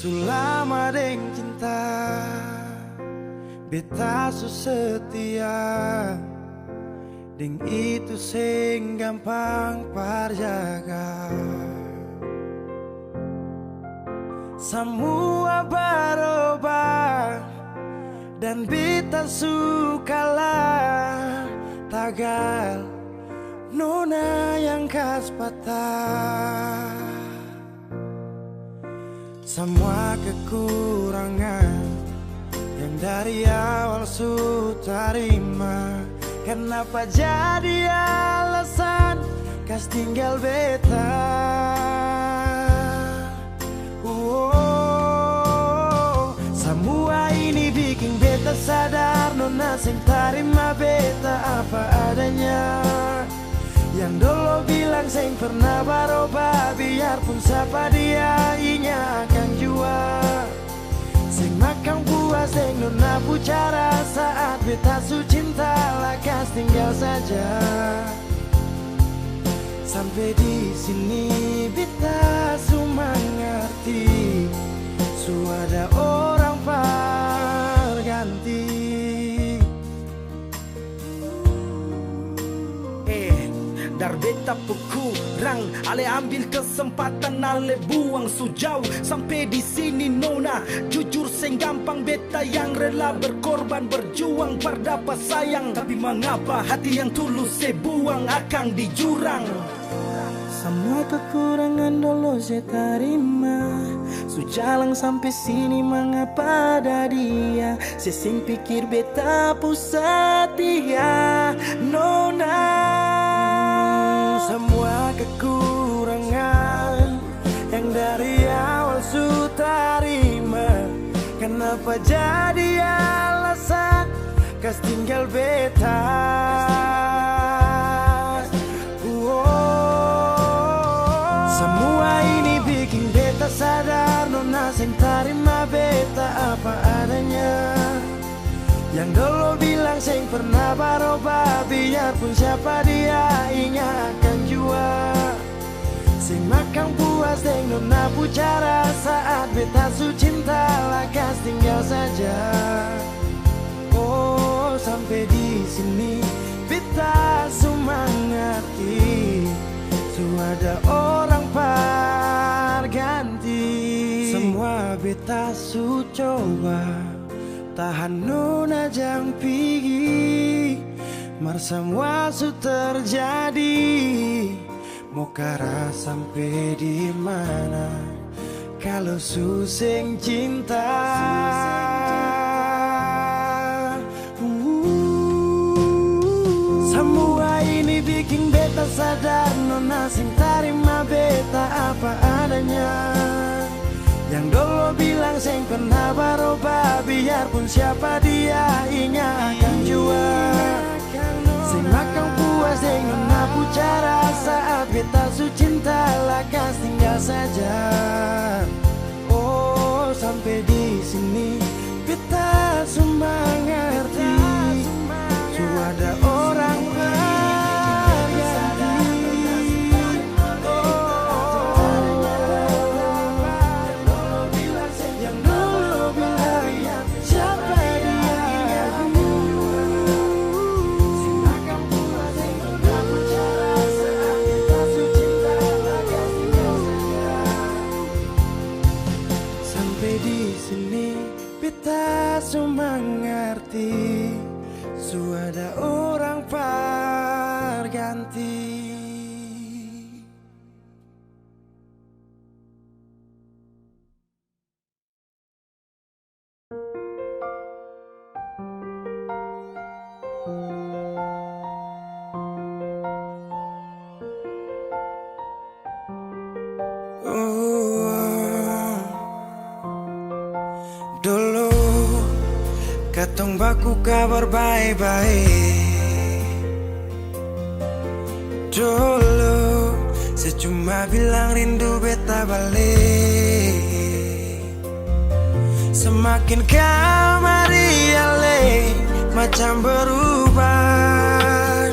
Sulama deng cinta beta su setia, deng itu sing gampang parjaga. Semua berubah dan beta sukalah tagal nona yang kas patah. Semua kekurangan yang dari awal su terima, kenapa jadi alasan kas tinggal beta? Semua ini bikin beta sadar nona sing terima beta apa adanya. Yang dulu bilang sing pernah berubah, biarpun siapa dia inya akan jua. Sing makan puas sing nona pucara saat beta su cinta lakas tinggal saja. Sampai di sini beta su mengerti, su ada orang berganti. Dar beta kurang, ale ambil kesempatan, ale buang sujau. Sampai di sini nona, jujur sing gampang beta yang rela berkorban berjuang berdapat sayang. Tapi mengapa hati yang tulus saya buang akan di jurang? Semua kekurangan dulu saya terima, su jalan sampai sini mengapa ada dia? Saya sing pikir beta pusat dia nona. Semua kekurangan yang dari awal su terima, kenapa jadi alasan kas tinggal beta? Semua ini bikin beta sadar nona sing terima beta apa adanya. Yang dulu bilang sing pernah berubah, biarpun siapa dia inya akan jua. Sing makan puas deng nona pucara saat beta su cinta lakas tinggal saja. Oh sampai di sini beta su mengerti, su ada orang berganti. Semua beta su coba tahan nona jang pigi, mar semua su terjadi. Mau kara sampai di mana kalau su sing cinta? Semua ini bikin beta sadar nona sing terima beta apa adanya. Yang dulu bilang sing pernah berubah, biarpun siapa dia inya akan jua. Sing makan puas deng nona pucara saat beta su cinta lakas tinggal saja. Oh sampai di sini beta su mengerti, su ada orang su mengerti, su ada orang berganti. Dulu katong baku kabar baik-baik. Dulu saya cuma bilang rindu beta balik. Semakin kamari ale macam berubah.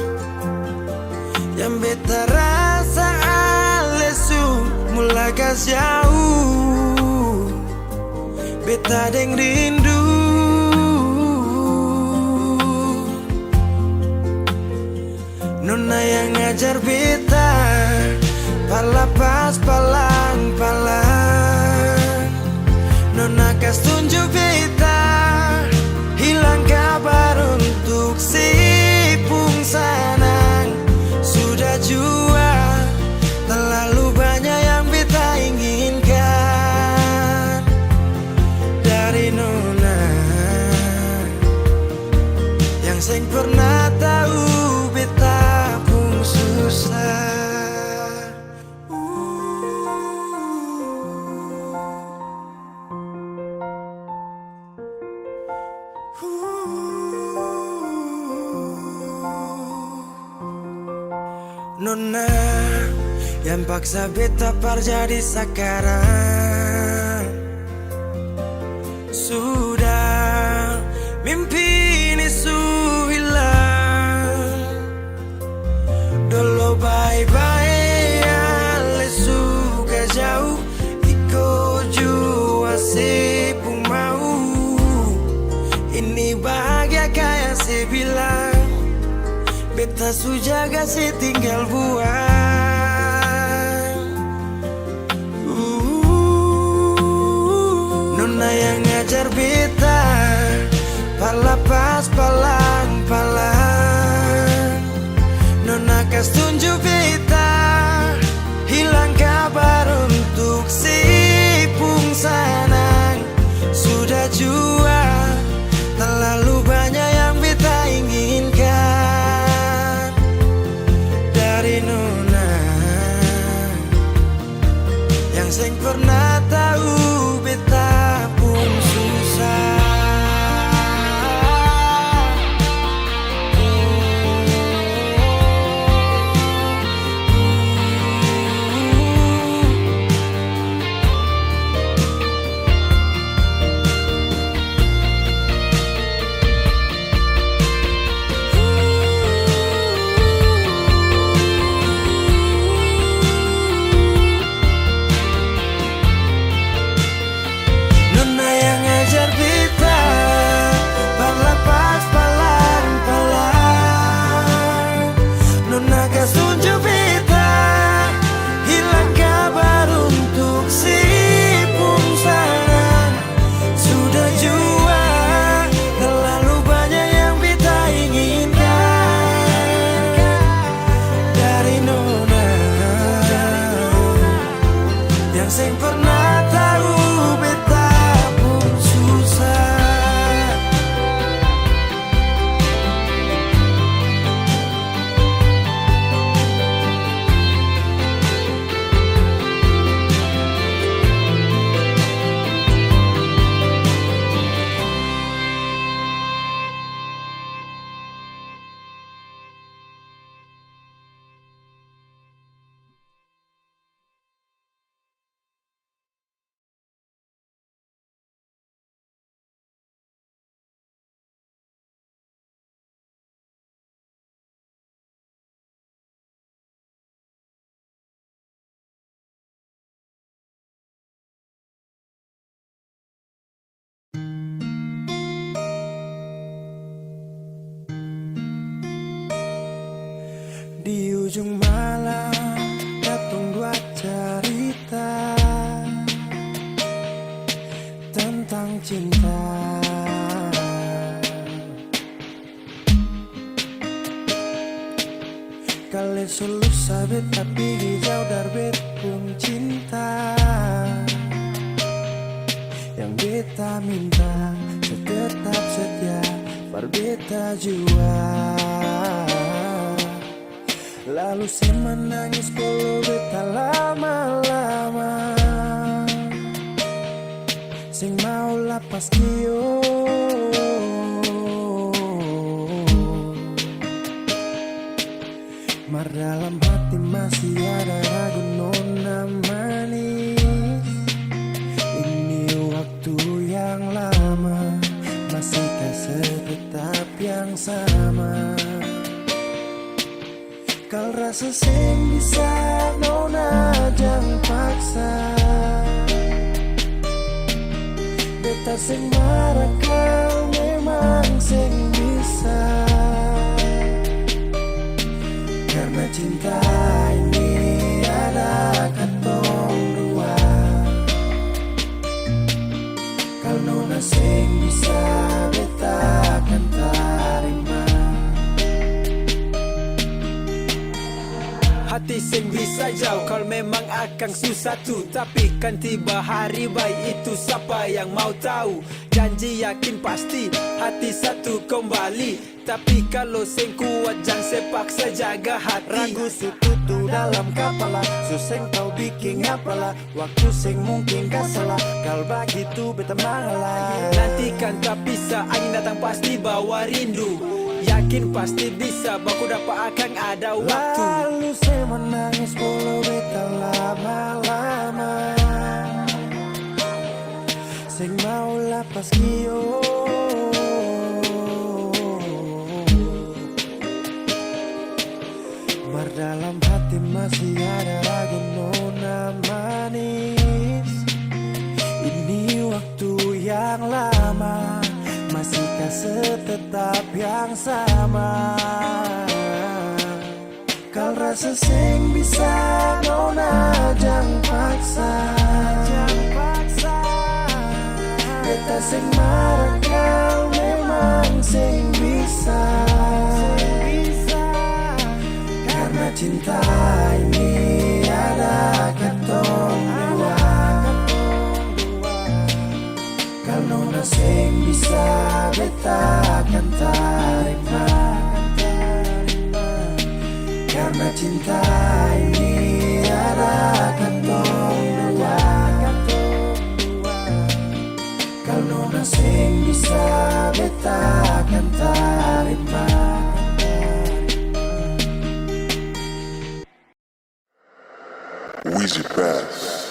Yang beta rasa ale su mulai kas jauh. beta deng rindu. Nona yang ngajar beta palapas palang-palang. Nona kas tunjuk beta hilang kabar untuk si Pungsanang. Sudah jua terlalu banyak yang beta inginkan dari Nona yang seng pernah tahu beta pun susah. Nona yang paksa beta par jadi sekarang. Sudah mimpi ini su hilang. Dulu bye-bye ale suka jauh. Iko jua si pun mau. Ini bahagia kayak si bilang. Beta su jaga si tinggal buang. Nona yang ngajar beta palapas palang-palang. Nona kas tunjuk beta hilang kabar untuk si Pungsanang. Sudah jua terlalu banyak yang beta inginkan dari Nona yang seng pernah tahu beta pun susah. Seng pernah tahu beta pun susah. Di ujung malam datang dua cerita tentang cinta. Kalian selalu sabit tapi jauh dari pun cinta. Yang beta minta tetap setia berbeta jua. Lalu saya menangis kalau beta lama-lama. Sing mau lapas kio. Mar dalam hati masih ada ragu Nona manis. Ini waktu yang lama masihkah tetap yang sama. Kal rasa sing bisa Nona jangan paksa. beta sing marah kau memang sing bisa. Karena cinta ini ada katong dua. Kalau nona sing bisa beta akan tarima. Hati sing bisa jauh kalau memang akan susah tu. Tapi kan tiba hari baik itu siapa yang mau tahu. Janji yakin pasti hati satu kembali. Tapi kalau sing kuat jangan sepaksa jaga hati. Ragu sututu dalam kepala, suseng kau bikin apalah. Waktu sing mungkin gak salah, kalau begitu beta mengalah. Nanti kan tak bisa, angin datang pasti bawa rindu. Yakin pasti bisa, baku dapat akan ada waktu. Lalu saya menangis bolo beta lama-lama. Sing mau lapas kio. Mar dalam hati masih ada ragu nona manis. Ini waktu yang lama, masihkah setetap yang sama? Kal rasa sing bisa nona jangan paksa. Beta sing marah kau memang sing bisa. Karena cinta ini ada katong dua. Kalau nona sing bisa beta akan tarima. Karena cinta ini ada katong dua. Kalau nona sing bisa beta akan tarima. Weezy Bass.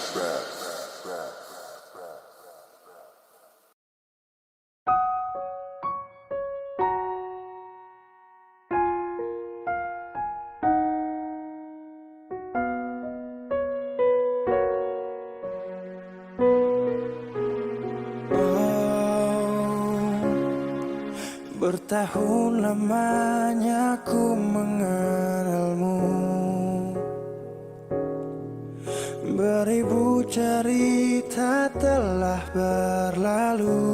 Bertahun lamanya ku mengenalmu. Beribu cerita telah berlalu,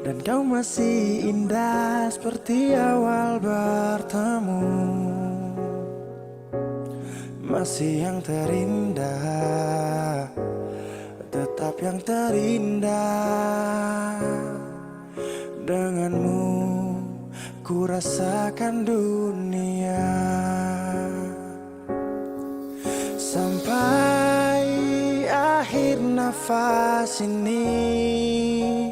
dan kau masih indah seperti awal bertemu. Masih yang terindah, tetap yang terindah. Denganmu ku rasakan dunia. Sampai akhir nafas ini,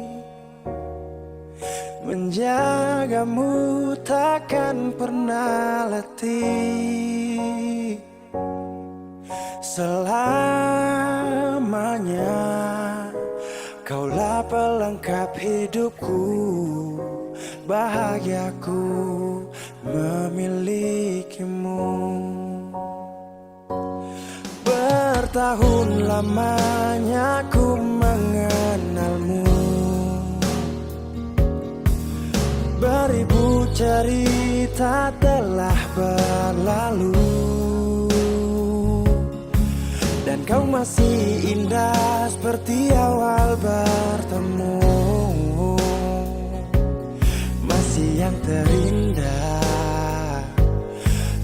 menjagamu takkan pernah letih. Selamanya kaulah pelengkap hidupku, bahagiaku memilikimu. Bertahun lamanya ku mengenalmu. Beribu cerita telah berlalu, dan kau masih indah seperti awal bertemu. Masih yang terindah,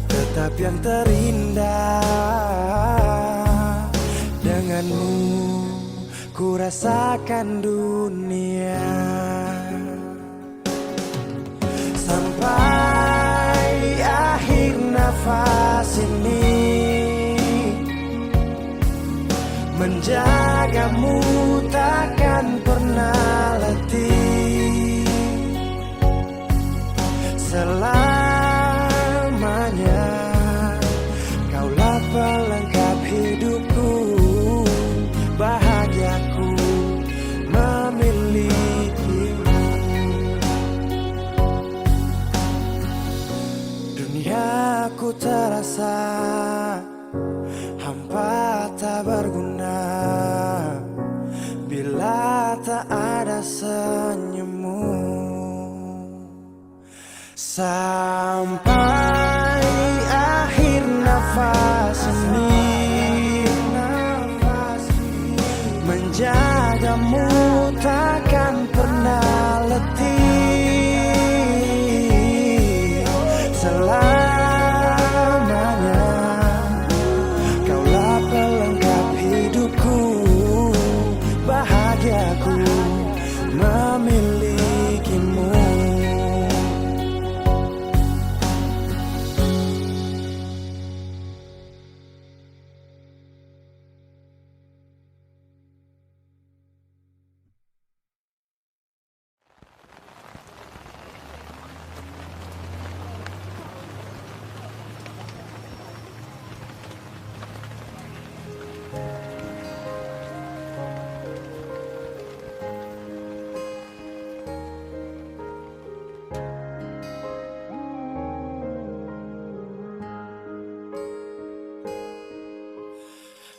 tetap yang terindah. Denganmu ku rasakan dunia. Sampai akhir nafas ini, menjagamu takkan pernah letih. Selamanya kaulah pelengkap hidupku, bahagiaku memilikimu. Duniaku terasa hampa tak berguna, senyummu sampai akhir nafas ini. Menjagamu takkan pernah letih. Selamanya kaulah pelengkap hidupku, bahagiaku memilikimu.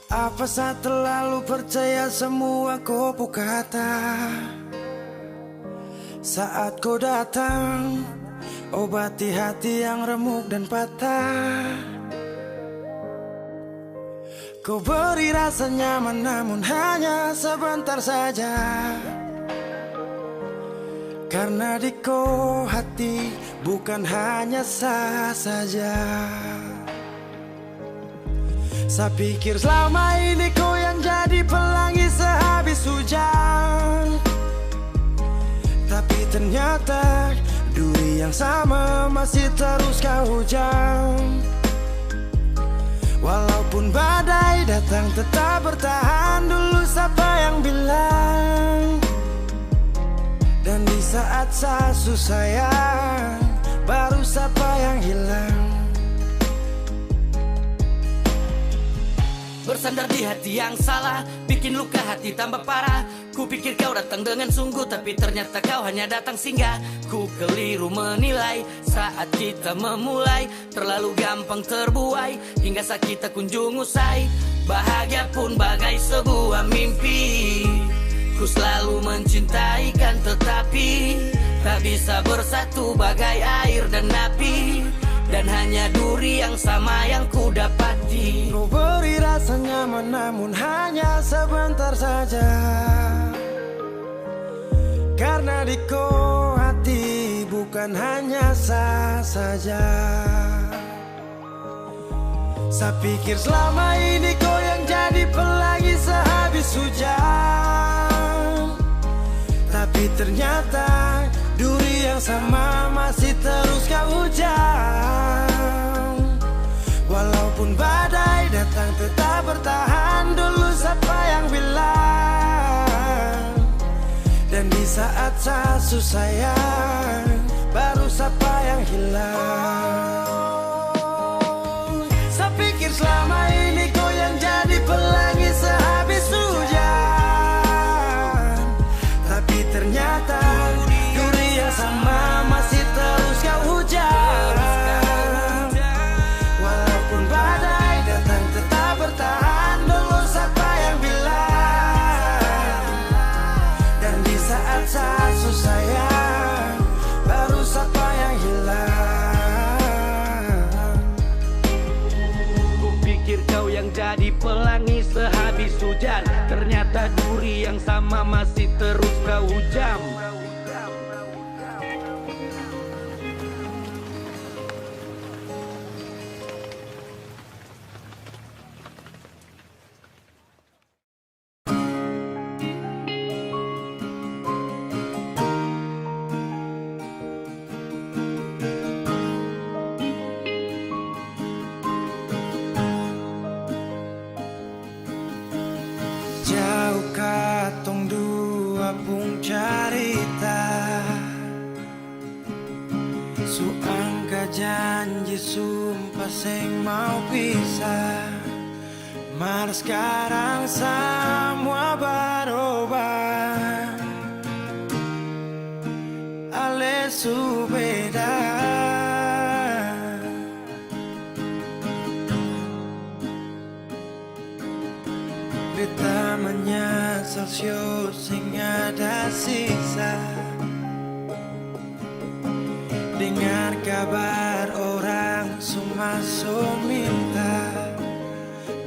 Apa saya terlalu percaya semua kopu kata? Saat kau datang, obati hati yang remuk dan patah. Kau beri rasa nyaman namun hanya sebentar saja. Karena di kau hati bukan hanya sah saja. Saya pikir selama ini kau yang jadi pelangi sehabis hujan, tapi ternyata duri yang sama masih terus kau hujam. Walaupun badai datang tetap bertahan. Dulu siapa yang bilang? Dan di saat saya susah baru siapa yang hilang? Bersandar di hati yang salah, bikin luka hati tambah parah. Ku pikir kau datang dengan sungguh, tapi ternyata kau hanya datang singgah. Ku keliru menilai saat kita memulai, terlalu gampang terbuai hingga sakit tak kunjung usai. Bahagia pun bagai sebuah mimpi. Ku selalu mencintai kan, tetapi tak bisa bersatu bagai air dan api. Dan hanya duri yang sama yang ku dapati. Kau beri rasa nyaman namun hanya sebentar saja. Karena di kau hati bukan hanya sah saja. Saya pikir selama ini kau yang jadi pelangi sehabis hujan, tapi ternyata duri yang sama masih terus kau hujam. Walaupun badai datang tetap bertahan. Dulu siapa yang bilang? Dan di saat saya susah baru siapa yang hilang? Saya pikir selama ini kau yang jadi pelangi sehabis hujan, tapi ternyata sama masih terus kau hujam. Walaupun badai datang tetap bertahan. Dulu siapa yang bilang? Dan di saat saya susah baru siapa yang hilang? Ku pikir kau yang jadi pelangi sehabis hujan, ternyata duri yang sama masih terus kau hujam. Jauh katong dua pung carita, suangka janji sumpah seng mau pisah. Mar sekarang semua berubah, ale su beda. Beta menyesal Celsius sing ada sisa. Dengar kabar orang semua minta,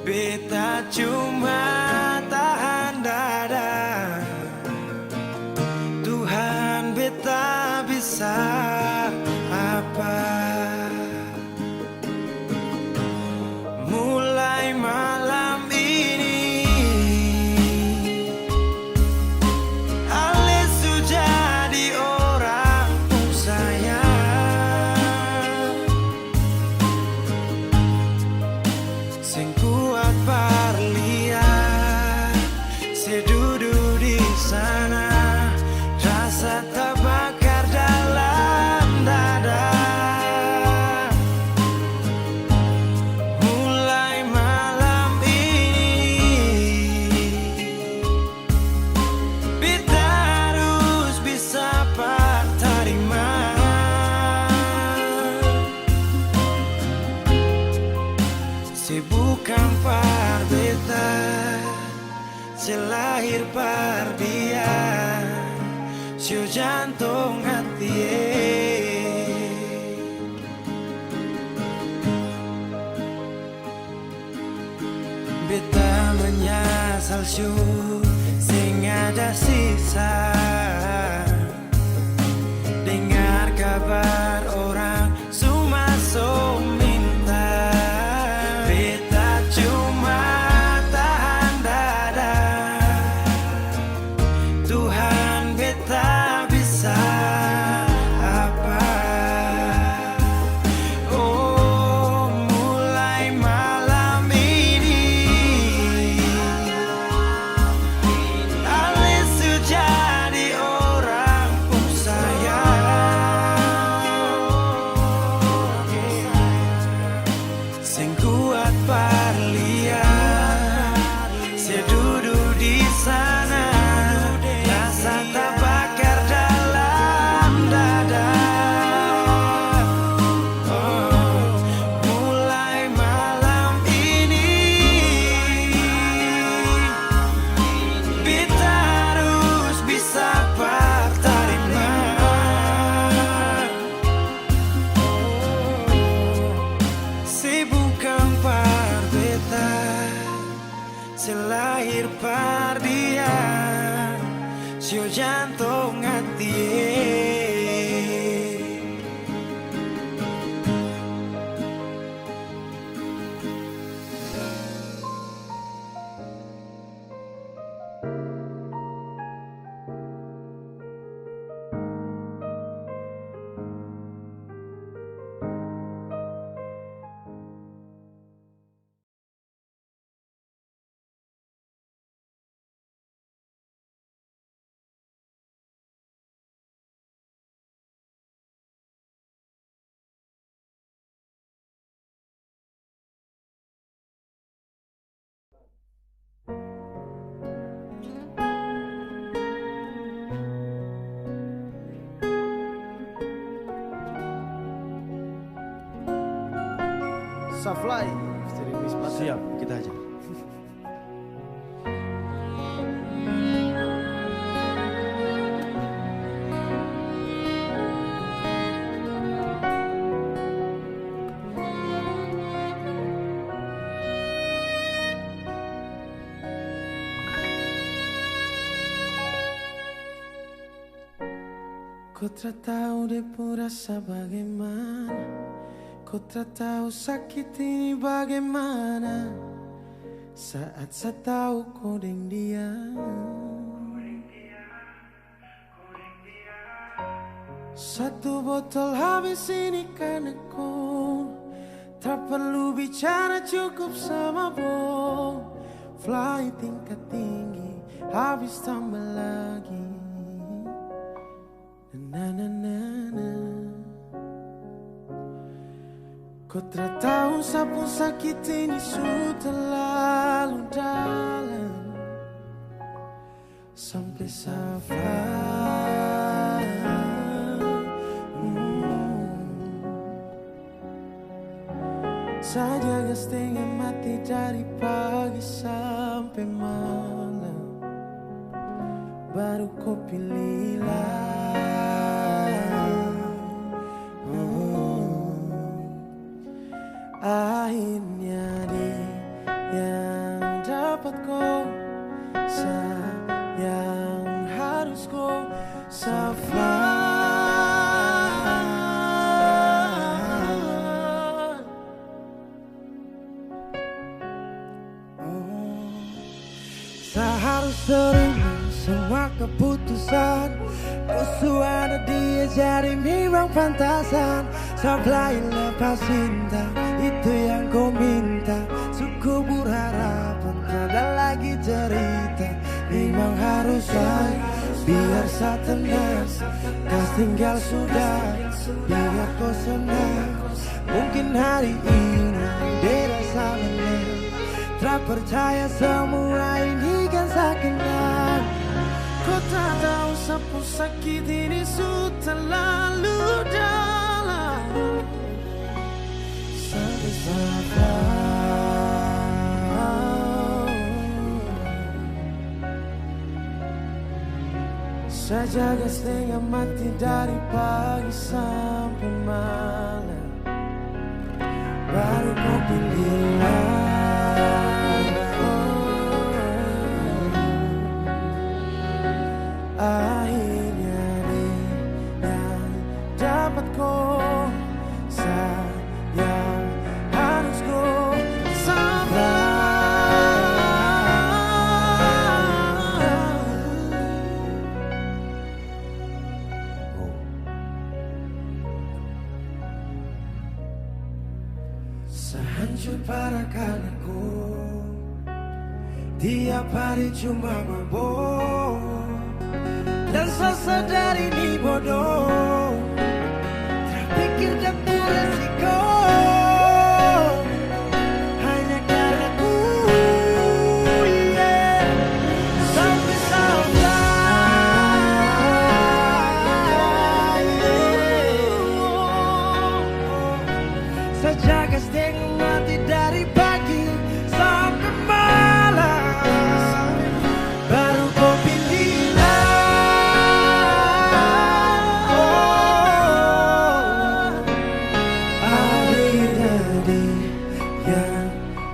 beta cuma tahan dada. Tuhan beta bisa apa? Mulai malam ini Ale sudah di orang saya. Sing kuat parlia, saya duduk di sana, rasa terbakar dalam dada. Mulai malam ini beta harus bisa terima. Si bukan par beta, si lahir par dia, si jantung hati. Beta menyesal sing ada sisa. Dengar kabar orang semua minta, beta cuma tahan dada. Tuhan beta bisa apa? Oh, mulai malam ini Ale sudah di orang saya. Sing kuat parlia, saya duduk di sana, rasa terbakar dalam dada. Oh, mulai malam ini beta harus bisa terima. Si bukan par beta, si lahir par dia, si jantung hati. Safly. Siap, kita aja. Kau tak tahu dia pun rasa bagaimana, kau tak tahu sakit ini bagaimana. Saat saya tahu kodeng dia, satu botol habis ini karena kau. Tak perlu bicara cukup sama bom. Fly tingkat tinggi, habis tambah lagi. Na na na na. Kau tak tahu sapu sakit ini sudah terlalu dalam, sampai safar. Saya jaga setengah mati dari pagi sampai malam. baru kau pilihlah. Akhirnya dia yang dapat kau, sayang harus kau safar. Seharus terima semua keputusan, ada dia jadi memang pantasan. Sampai lepas cinta, itu yang kau minta. Suku berharapan, ada lagi cerita. Memang harus baik, biar saya tenang. Kas tinggal sudah, biar kau senang. Mungkin hari ini beda sama tak percaya semua ini kan saya kenal. Kau tak tahu sapu sakit ini sudah lalu dalam. Sampai sabar, saya jaga setengah mati dari pagi sampai malam. Baru kau pilihlah. Akhirnya dia yang dapat kau, sayang harus kau sabar. Sehancur para kalanku, tiap hari cuma mabuk. Dan sesadar ini bodoh, terpikir dan beresiko. Hanya karena ku, yeah. Sampai sabar, yeah. Saya jaga setengah mati dari pagi sampai malam. Baru kau pilihlah.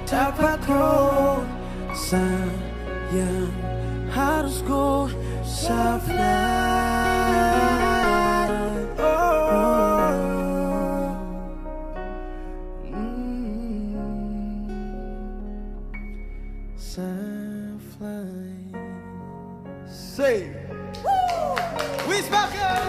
Dapat kau, sayang harus kau safar. Safar. Say, Wiz Bakar.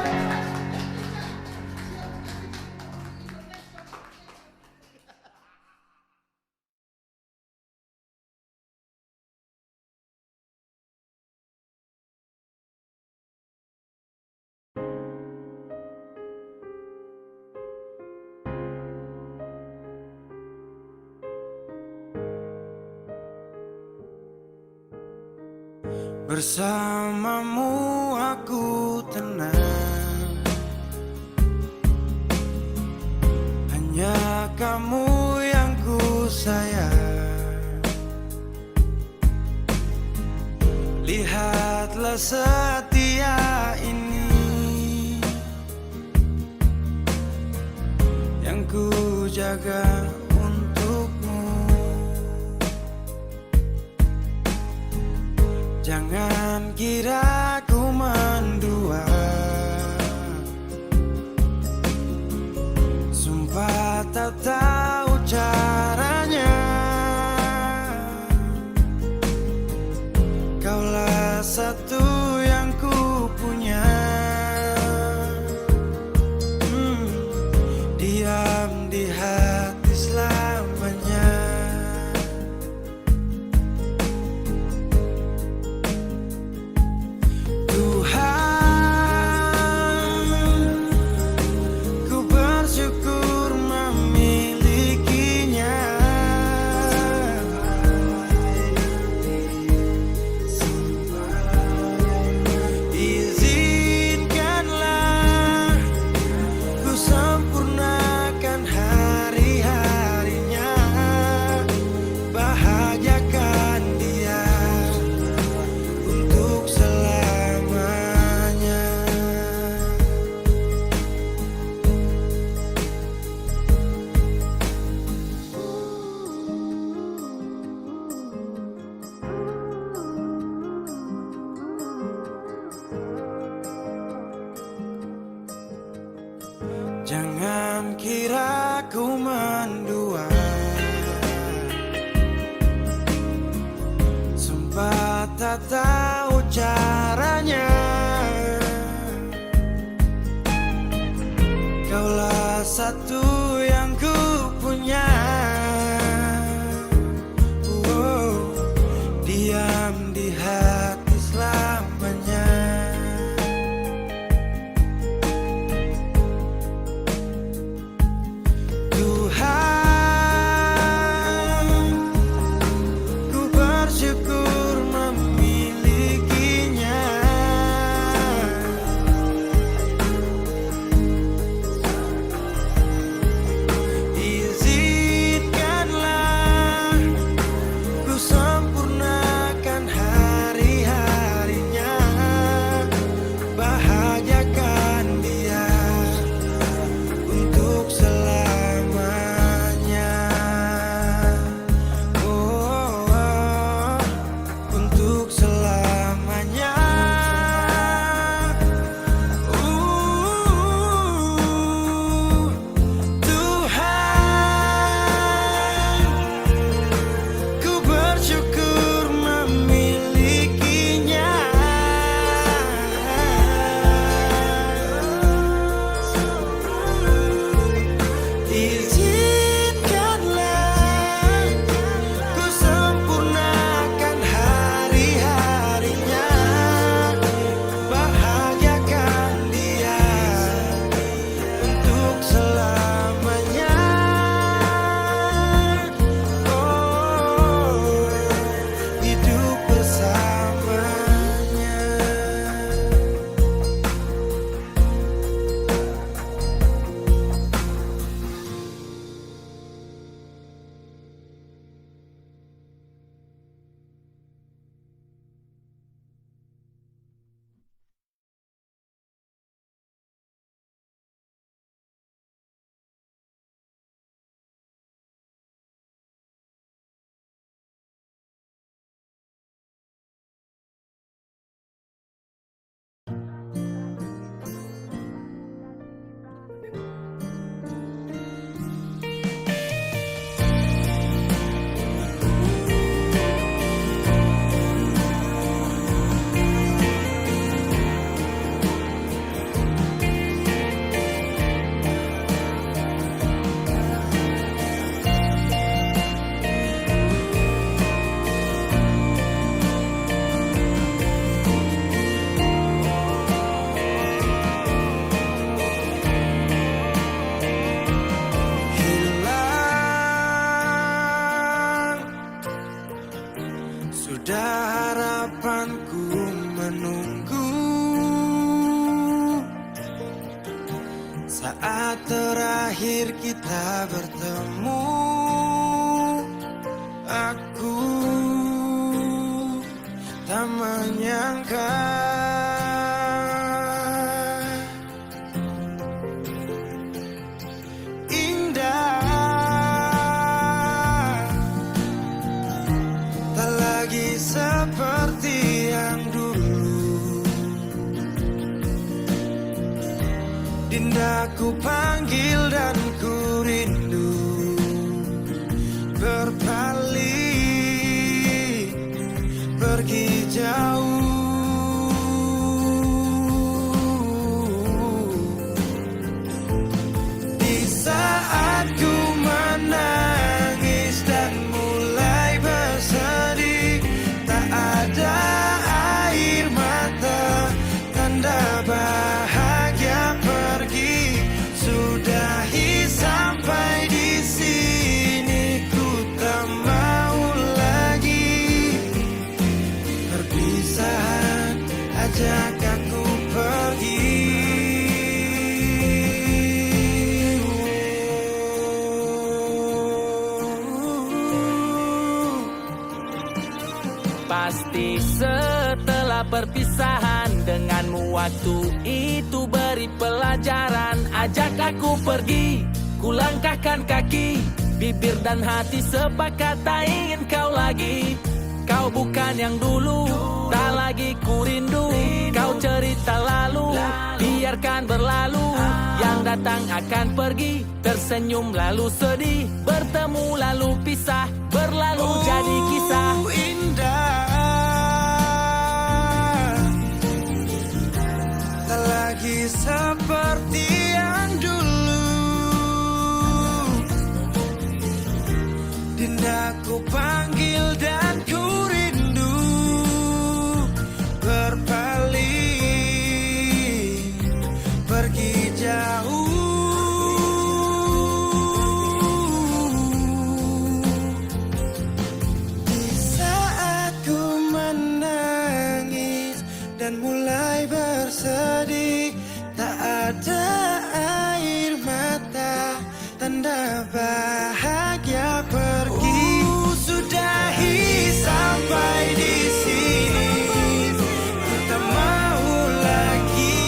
Bersamamu aku tenang, hanya kamu yang ku sayang. Lihatlah setia ini yang ku jaga untukmu. Jangan kira ku mendua, sumpah tak tahu caranya. Kaulah satu yang ku punya. Diam di hati selamanya. aku mendua. Sumpah tak tahu caranya. Kaulah satu yang ku punya. Diam di hati selamanya. Tuhan, ku bersyukur memilikinya. Izinkanlah ku sempurnakan hari-harinya, bahagiakan dia untuk selamanya. Oh, untuk selamanya. Tuhan, ku bersyukur memilikinya. Izinkanlah ku sempurnakan hari-harinya, bahagiakan dia untuk selamanya. Oh, hidup bersamanya. Hilang sudah harapanku menunggu saat terakhir kita bertemu. Aku tak menyangka indah tak lagi seperti yang dulu. Dinda ku panggil dan ku rindu, berpaling pergi jauh. Di saat ku menangis dan mulai bersedih, tak ada air mata, tanda bahagia pergi. Sudahi sampai di sini, ku tak mau lagi. Perpisahan ajak aku pergi. Pasti setelah perpisahan denganmu, waktu itu beri pelajaran. Ajak aku pergi, ku langkahkan kaki, bibir dan hati sepakat tak ingin kau lagi. Kau bukan yang dulu, tak lagi ku rindu. Kau cerita lalu, biarkan berlalu. Yang datang akan pergi, tersenyum lalu sedih, bertemu lalu pisah, berlalu jadi kisah. Indah, tak lagi seperti yang dulu. Dinda ku panggil dan ku rindu, berpaling pergi jauh. Di saat ku menangis dan mulai bersedih, tak ada air mata, tanda bahagia pergi. Sudahi sampai di sini, ku tak mau lagi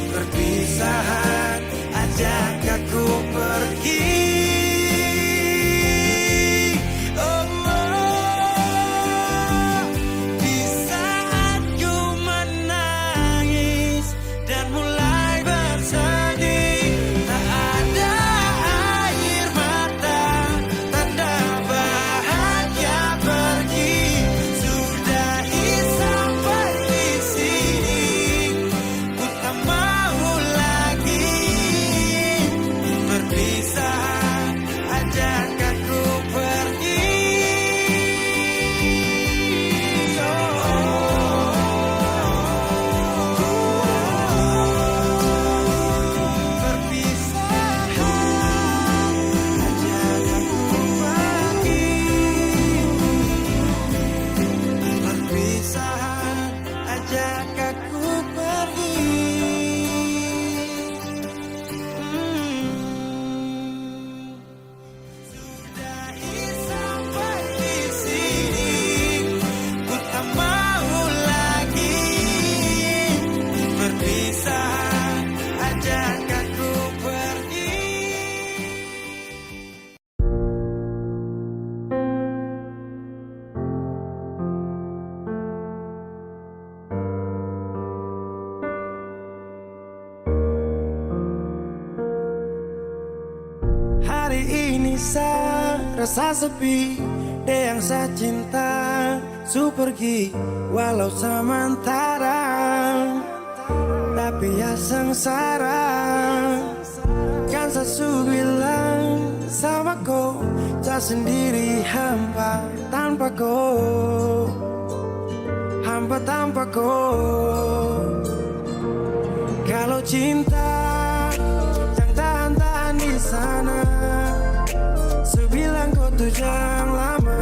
perpisahan, ajak aku pergi. Oh, di saat ku menangis dan mulai bersedih, tak ada air mata, tanda bahagia pergi. Sudahi sampai di sini, ku tak mau lagi perpisahan, ajak aku pergi. Perpisahan, ajak aku pergi. Sudahi sampai di sini, ku tak mau lagi perpisahan, ajak aku pergi. Hari ini saya rasa sepi, dia yang saya cinta su pergi walau sementara, tapi ya sengsara. Kan saya su bilang sama kau, saya sendiri hamba tanpa kau, hamba tanpa kau. Kalau cinta jangan tahan-tahan di sana, sebilang kau tuh jangan lama,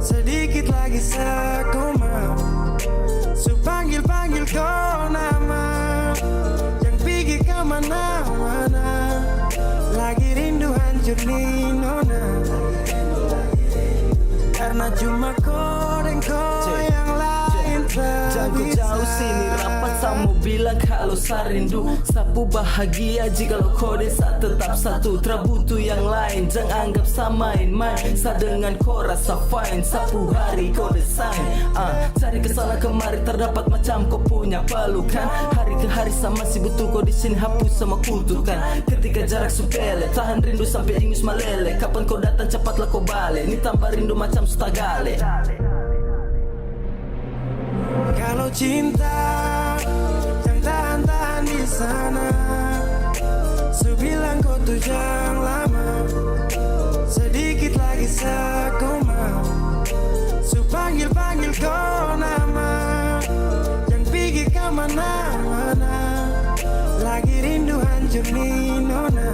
sedikit lagi saya koma, panggil kau nama, yang pergi kemana-mana, lagi rindu hancur nih nona, karena cuma kau dan kau yang lain tak bisa. Jauh sini rapat sama bilang kalau saya rindu, sapu bahagia jika lo kode saya tetap satu, terbutuh yang lain, jangan anggap sama main-main. Saya dengan kau rasa fine, sapu hari kau desain, cari kesana kemari terdapat macam kau punya pelukan. Hari ke hari sama si butuh kau di sini, hapus sama kutukan. Ketika jarak sepele, tahan rindu sampai ingus meleleh. Kapan kau datang cepatlah kau balik, ini tambah rindu macam stagale. Kalau cinta jangan tahan-tahan di sana, sebilang kau tuh jangan lama, sedikit lagi saya koma, panggil kau nama, yang pergi kemana-mana, lagi rindu hancur nih nona,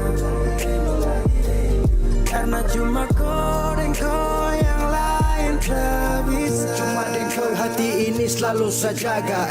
karena cuma kau dan kau yang lain tak bisa. Cuma engkau hati ini selalu saya jaga,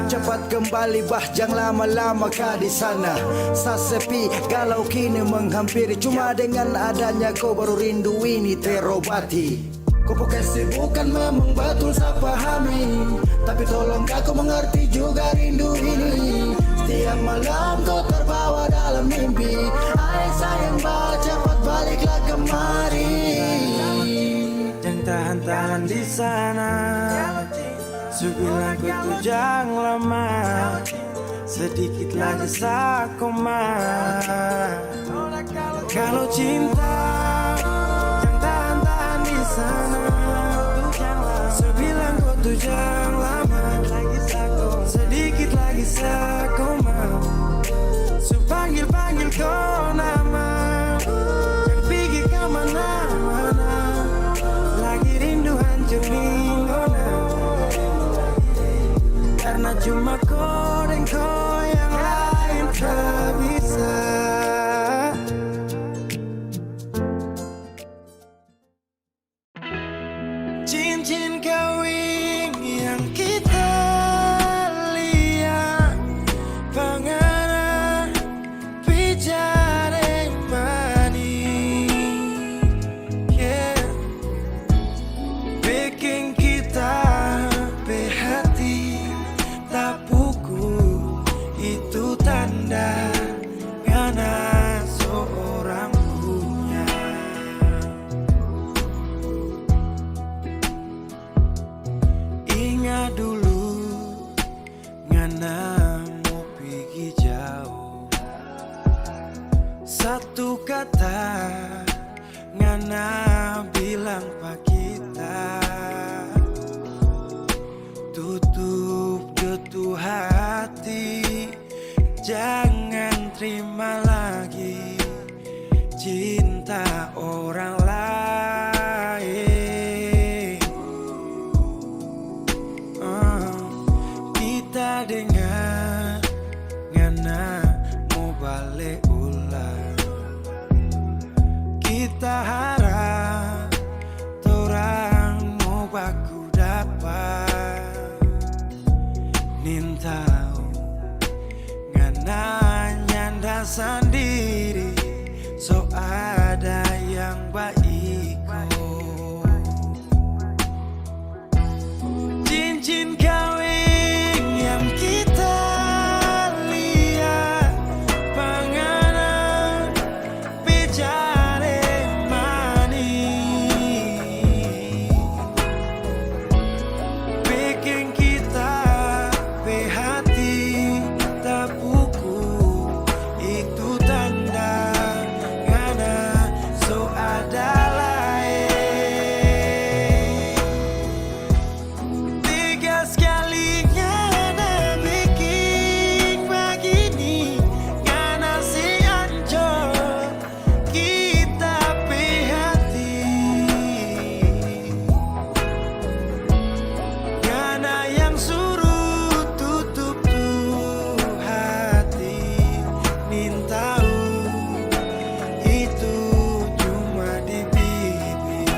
cepat kembali bah jangan lama-lama kah di sana. Saya sepi galau kini menghampiri, cuma dengan adanya kau baru rindu ini terobati. Kau kesibukan memang betul saya pahami, tapi tolong kau mengerti juga rindu ini. Setiap malam kau terbawa dalam mimpi, ayah sayang bah cepat baliklah kemari. Jangan tahan-tahan di sana, Su bilang ku tuh jangan lama, sedikit lagi sakoma. Kalau cinta yang tahan-tahan di sana, su bilang ku tuh jangan lama, sedikit lagi sakoma. Su panggil-panggil kau nama, yang pergi kemana-mana, lagi rindu hancur ningona. Karena cuma kau dan kau yang lain tak bisa. Cincin kawin yang kita lihat, pengarah bicara manis, yeah. Bikin kita berhati tak pukul, itu tanda karena seorang punya. Ingat dulu ngana mau pergi jauh, satu kata ngana bilang pak kita, tutup jatuh hati, jangan terima lagi cinta orang lain. Kita dengar ngana mau balik ulang, kita harap torang mau baku dapat. Nin tahu ngana nyanda sendiri, so ada yang baik kok. Cincin kawin yang kita lihat, pengarah bicara manis, bikin kita berhati tak pukul, itu tanda ngana so ada lain. Tiga sekali ngana bikin begini, ngana si ancol kita berhati, ngana yang suruh tutup tuh hati. Nin tahu itu cuma di bibir.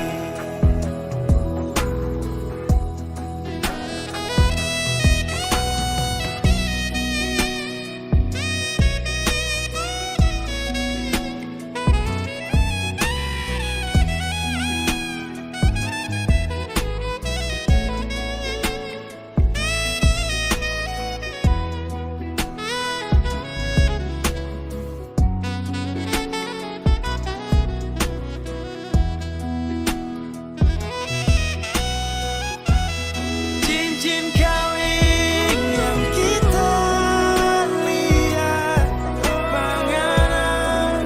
Cincin kawin yang kita lihat, pengarah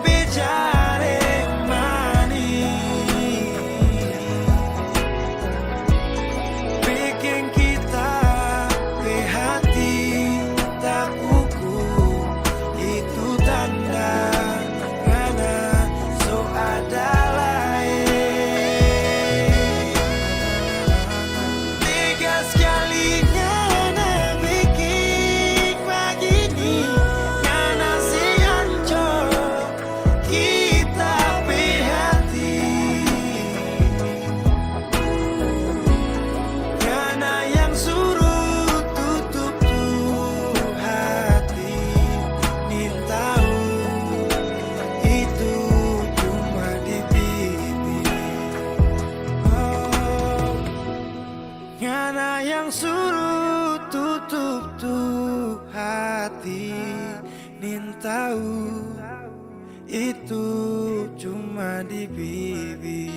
bicara manis, bikin kita berhati tak pukul, itu tanda ngana so ada lain. Tiga sekali ngana bikin begini, ngana si ancol kita berhati, ngana yang suruh tutup tuh hati. Nin tahu itu cuma di bibir. Ngana yang suruh tutup tuh hati. Nin tahu itu cuma di bibir.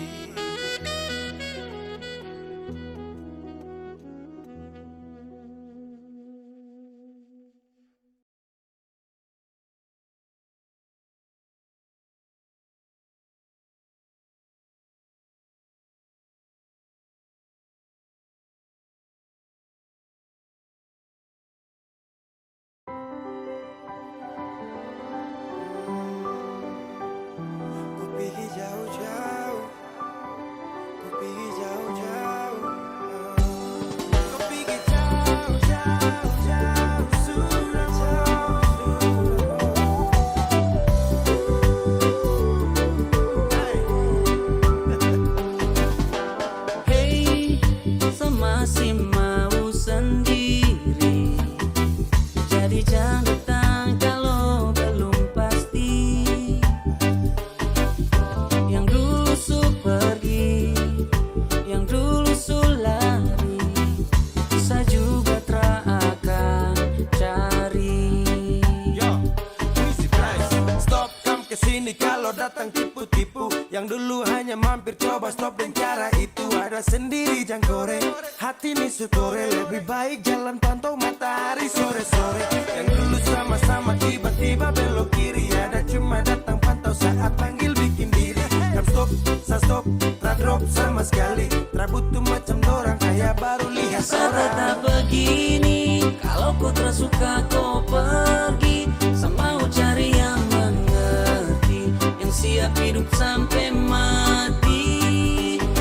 tipu-tipu. Yang dulu hanya mampir coba stop dan cara itu ada sendiri jangkore. Hati ini sutore, lebih baik jalan pantau matahari sore-sore. Yang dulu sama-sama tiba-tiba belok kiri, ada cuma datang pantau saat panggil bikin diri. Jam stop, sa stop, tak drop sama sekali. Tak butuh macam dorang kayak baru lihat Saya orang. tetap begini, kalau kau tersuka kau pergi. Sama mau cari yang mengerti, yang siap hidup sampai mati.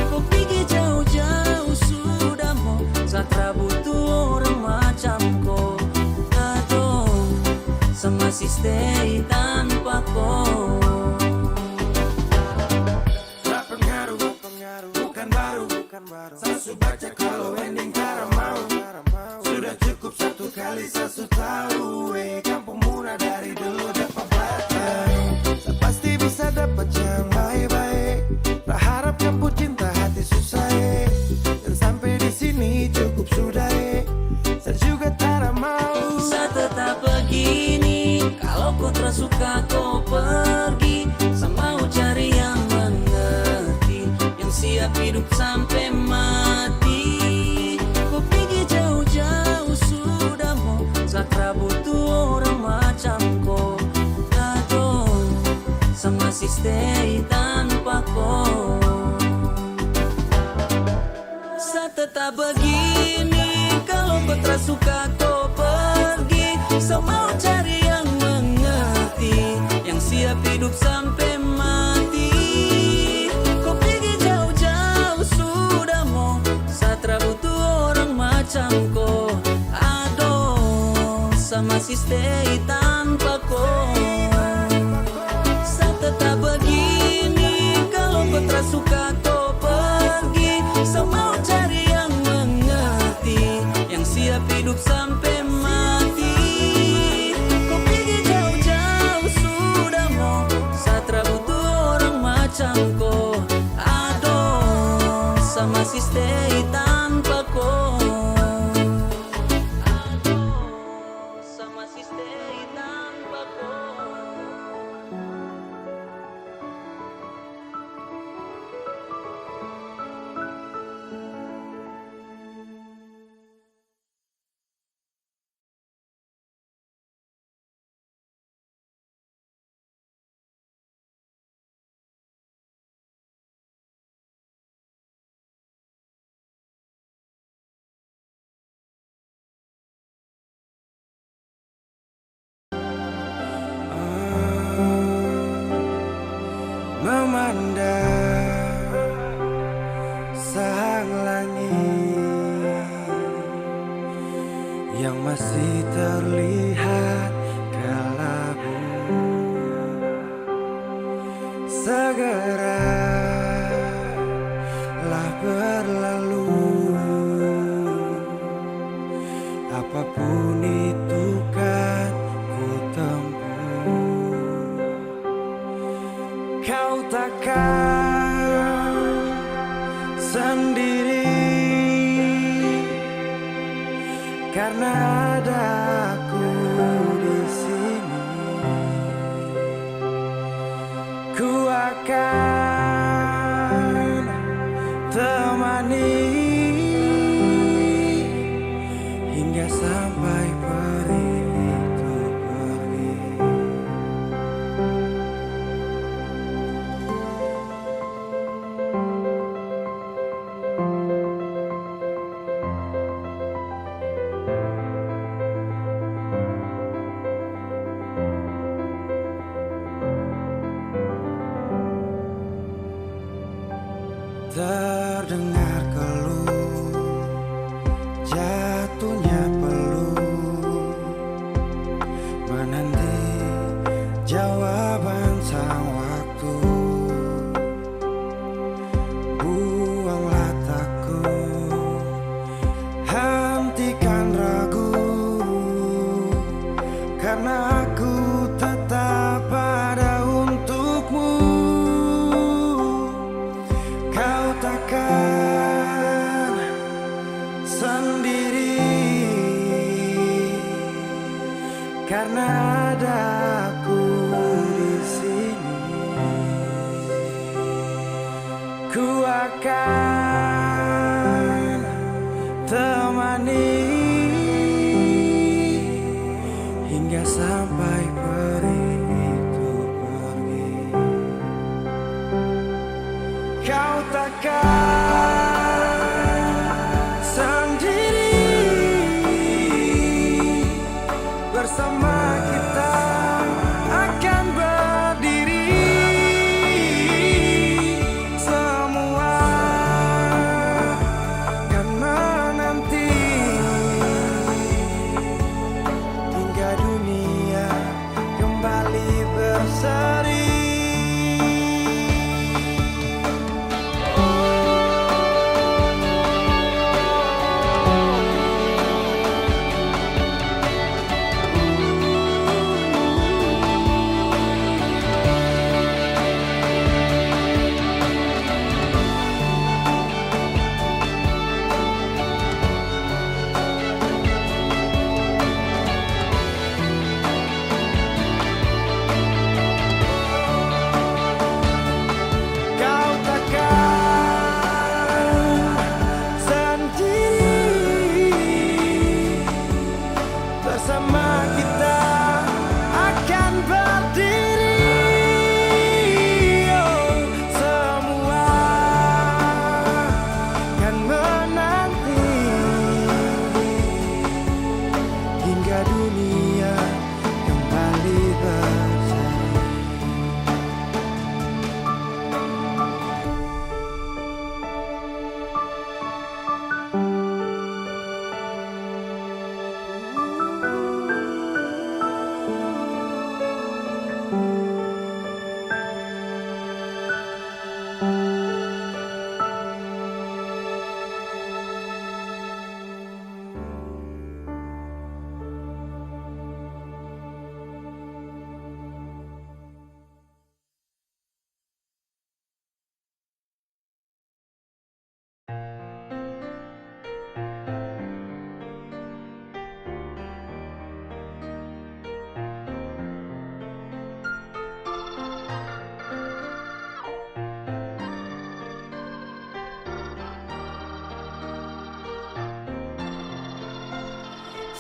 Kau pergi jauh-jauh sudah mau, saya butuh orang macam kau. Aduh, sama si stay tanpa kau. Tak pengaruh, bukan baru. Saya su baca kalau ending cara mau. Sudah cukup satu kali saya su tahu. Kampung murah dari dulu dapat batang. Saya pasti bisa dapat yang baik-baik. Tak harap kamu cinta hati susah. Dan sampai di sini cukup sudah. Saya juga tak mau. Saya tetap begini, kalau kau tersuka kau pergi. Sama mau cari yang mengerti, yang siap hidup sampai mati. Kau pergi jauh-jauh sudah mau, saya butuh orang macam kau. Aduh, sama si stay tanpa kau. Saya tetap begini, kalau kau tersuka kau pergi. Saya mau cari yang mengerti, yang siap hidup sampai mati. Kau pergi jauh-jauh sudah mau, saya butuh orang macam kau. Aduh, sama si stay tanpa kau. Saya tetap begini, kalau kau tersuka kau pergi. Saya mau cari yang mengerti, yang siap hidup sampai mati. Kau pergi jauh-jauh sudah mau, saya butuh orang macam kau. Aduh, sama si stay tanpa kau. Aduh, sama si stay tanpa kau. Memandang sang langit yang masih terlihat kelabu, segeralah berlalu. Apapun itu kan ku tempuh. Kau takkan sendiri, karena ada aku di sini. Ku akan temani hingga sampai peri itu pergi. Terdengar keluh, jatuhnya peluh, menanti jawaban sang waktu. Buanglah takut, hentikan ragu, karena aku tetap ada untukmu. Kau takkan Ku akan temani hingga sampai peri itu pergi. Kau takkan sendiri, bersama kita akan berdiri. Semua kan menanti hingga dunia kembali berseri. Kau takkan sendiri, bersama kita akan berdiri. Oh, semua kan menanti hingga dunia kembali berseri.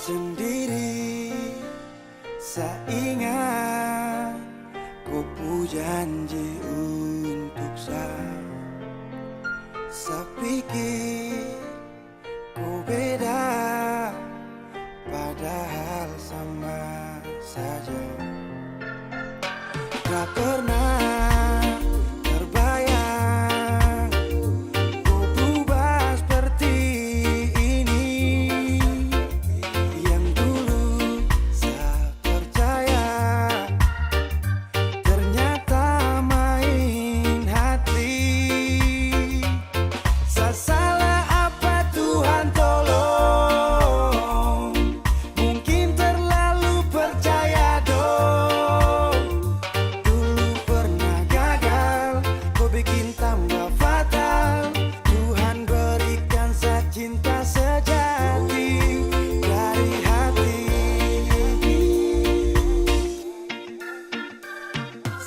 Sendiri saya ingat ku janji untuk saya pikir ku beda, padahal sama saja. Tak pernah terbayang ku berubah seperti ini. Yang dulu saya percaya ternyata main hati. Saya salah apa Tuhan tolong, mungkin terlalu percaya dong. Dulu pernah gagal, kau bikin tambah fatal. Tuhan berikan saya cinta sejati dari hati.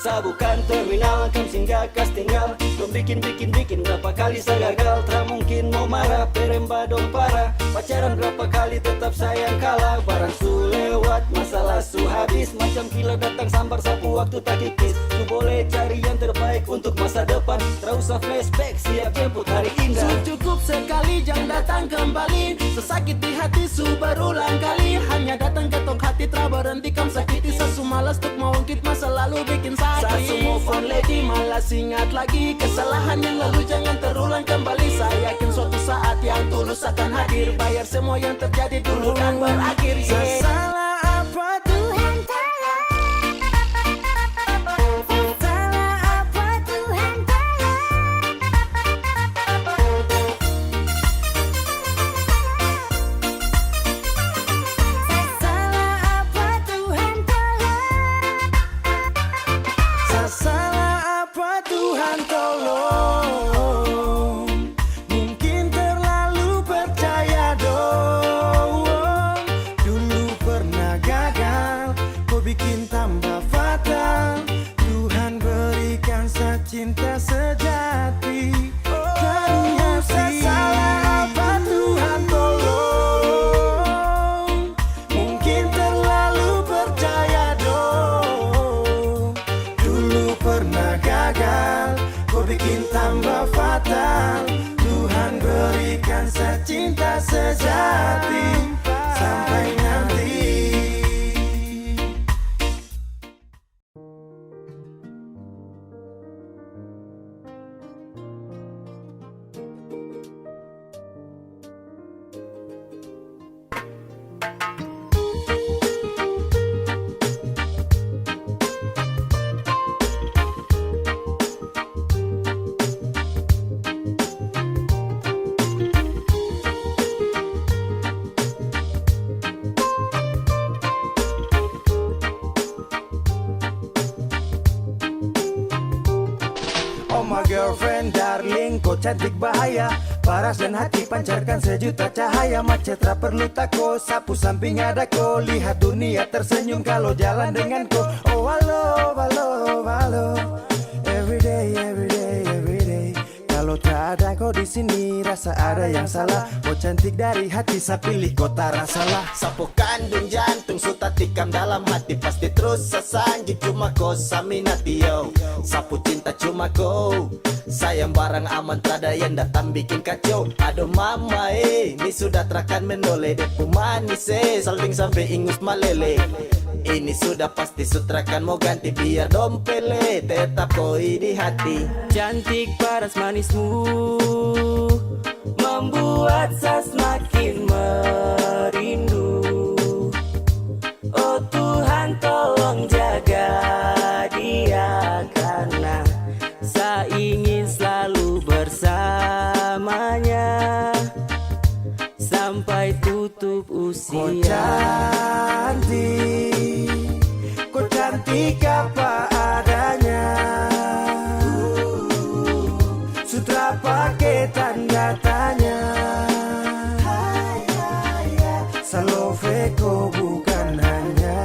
Saya bukan terminal, kam singgah kas tinggal. Dong bikin berapa kali saya gagal. Tak mungkin mau marah, peremba dong parah. Pacaran berapa kali tetap sayang kalah. Barang su lewat, masalah su habis. Macam kilat datang sambar sapu waktu tak kikis. Su boleh cari yang terbaik untuk masa depan. Tak usah flashback, siap jemput hari indah. Cukup sekali, jangan datang kembali. Sesakit di hati su berulang kali. Hanya datang ketok hati, tak berhenti kam sakiti. Sasu malas untuk mengungkit masa lalu bikin sakit. Sasu move on lady, malas ingat lagi. Kesalahan yang lalu jangan terulang kembali. Saya yakin suatu saat yang tulus akan hadir. Bayar semua yang terjadi dulu dan berakhir. Saya salah apa Tuhan tolong, salah apa Tuhan tolong. Saya salah apa Tuhan tolong, saya salah apa Tuhan tolong. Mungkin terlalu percaya dong. Dulu pernah gagal, kau bikin tambah fatal. Tuhan berikan saya cinta sejati bikin tambah fatal. Tuhan berikan secinta sejati sampai nanti. Oh my girlfriend, darling, kau cantik bahaya. Paras dan hati pancarkan sejuta cahaya. Macet tak perlu takut, sapu samping ada kau. Lihat dunia tersenyum kalau jalan dengan kau. Oh halo, halo, halo. Everyday, everyday, everyday. Kalau tak ada kau di sini, rasa ada yang salah. Kau cantik dari hati, saya pilih kau tak salah. Sapu kandung jantung, suta tikam dalam hati. Pasti terus sasanji, cuma kau saminati yo. Sapu cinta cuma kau, sayang barang aman, tada yang datang bikin kacau. Aduh mama ini sudah terakan menoleh. Depu manis saling sampai ingus malele. Ini sudah pasti sutrakan mau ganti biar dompele tetap kau di hati. Cantik paras manismu membuat saya semakin merindu. Oh Tuhan tolong jaga dia, karena saya ingin selalu bersamanya sampai tutup Kau usia. cantik, kau cantik apa adanya. Sutra pakai tanda tanya. Salofeko bukan hanya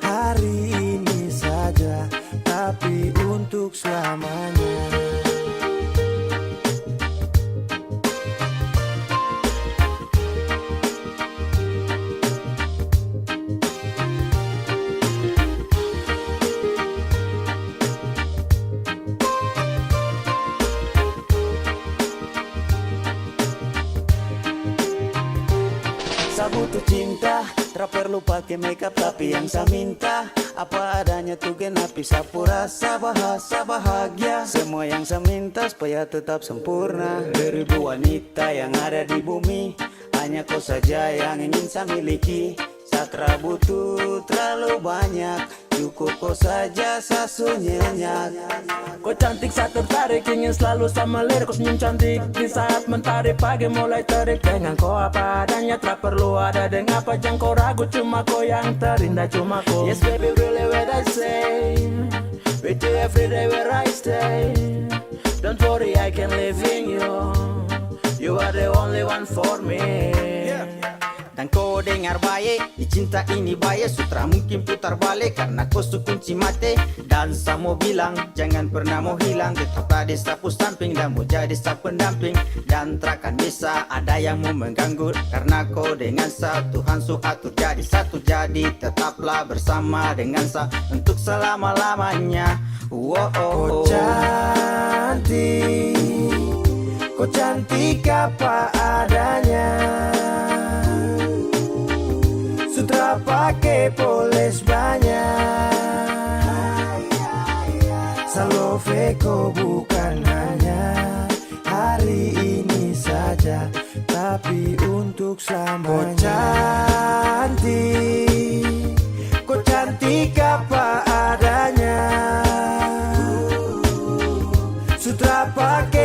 hari ini saja, tapi untuk selamanya. Saya butuh cinta, tak perlu pakai makeup, tapi yang saya minta apa adanya tuh genapi sapu rasa bahasa bahagia. Semua yang saya minta supaya tetap sempurna. Beribu wanita yang ada di bumi, hanya kau saja yang ingin saya miliki. Sakra butuh terlalu banyak, cukup kau saja saya sunyinya. Kau cantik saya tertarik, ingin selalu sama lirik. Kau senyum cantik di saat mentari pagi mulai terik. Dengan kau apa adanya, tak perlu ada dengan apa jangan kau ragu. Cuma kau yang terindah, cuma kau. Yes baby really what I say, with you every day where I stay. Don't worry I can live in you, you are the only one for me. Dan kau dengar baik, di cinta ini bahaya. Sutra mungkin putar balik karena kau kunci mati. Dan saya mau bilang, jangan pernah mau hilang. Tetap ada sapu samping dan mau jadi sapu pendamping. Dan takkan bisa ada yang mau mengganggu, karena kau dengan saya Tuhan su atur jadi satu. Jadi tetaplah bersama dengan saya untuk selama-lamanya. Kau cantik, kau cantik apa adanya. Sutra pakai poles banyak. Salofeko bukan hanya hari ini saja, tapi untuk selamanya. Kau cantik apa adanya. Sutra pakai